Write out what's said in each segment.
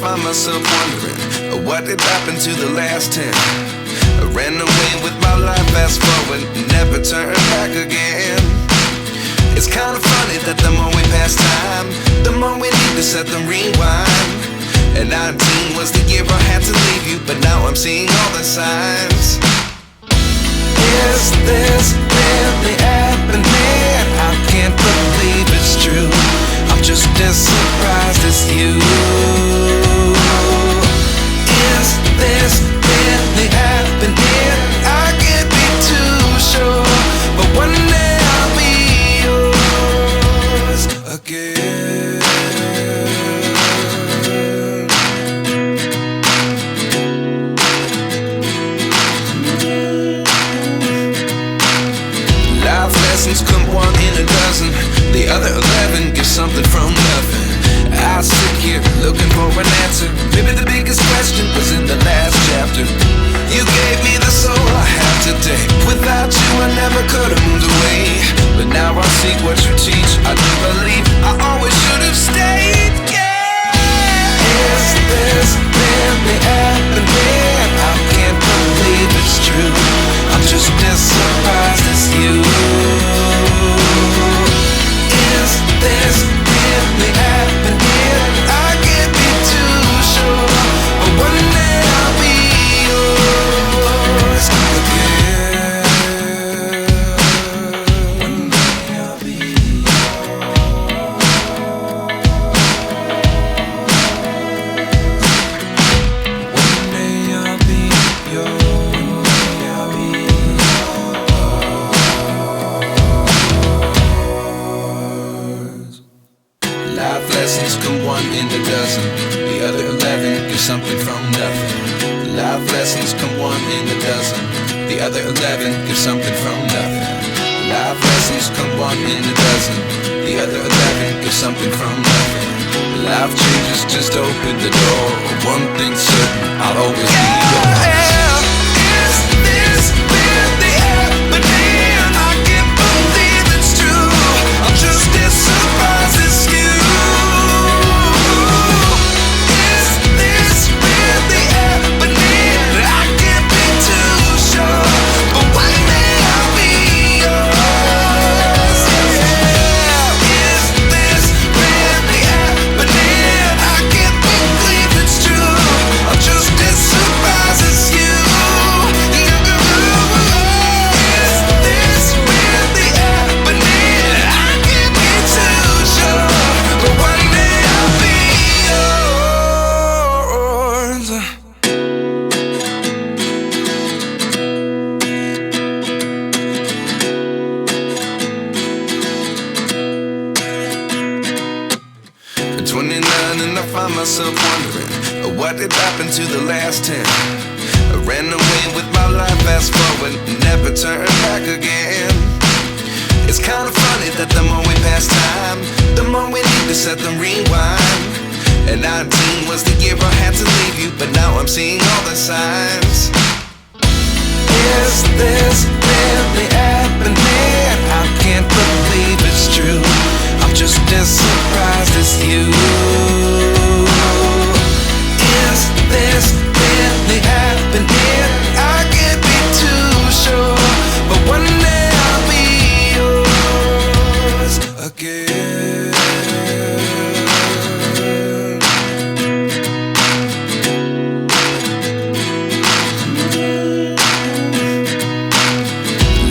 find myself wondering what did happen to the last 10. I ran away with my life, fast forward, never turn back again. It's kinda funny that the more we pass time, the more we need to set the rewind. And 19 was the year I had to leave you, but now I'm seeing all the signs. Is this really happening? I can't believe it's true. I'm just as surprised as you. Is this really happening? I can't be too sure, but one day I'll be yours again. Life lessons come one in a dozen. The other 11 get something from nothing. I sit here looking for an answer. Maybe the biggest question was in the last chapter. You gave me the soul I have today. Without you I never could have moved away. But now I see what you teach. I do believe I always should have stayed. Yeah. Is this really happening? I can't believe it's true. I'm just as surprised as you. Is this really happening? I can't be too sure, but one day I'll be yours again. One day I'll be yours. One day I'll be yours. One day I'll be yours. Life lessons come one in a dozen. The other 11 get something from nothing. Life lessons come one in a dozen. The other 11 get something from nothing. lessons come one in a dozen. The other 11 get something from nothing. Life changes, just open the door. One thing's certain, I'll always be yours. Is this really happening? I can't believe it's true. I'm just as surprised as you. Is this really happening? I can't be too sure, but one day I'll be yours. Is this really happening? I can't believe it's true. I'm just as surprised as you. Is this really happening? I can't be too sure, but one day I'll be yours. At 29 and I find myself wondering, what did happen to the last 10? I ran away with my life, fast forward, never turn back again. It's kind of funny that the more we pass time, the more we need to set the rewind. And 19 was the year I had to leave you, but now I'm seeing all the signs. Is this really happening? I can't believe it's true. I'm just as surprised as you. Is this really happening? I can't be too sure, but one day I'll be yours again.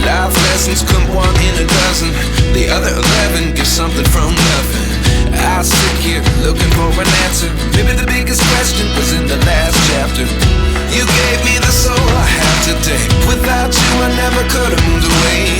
Life lessons come one in a dozen. The other 11 get something from nothing. I sit here looking for an answer. Maybe the biggest question was in the last chapter. You gave me the soul I have today. Without you I never could have moved away.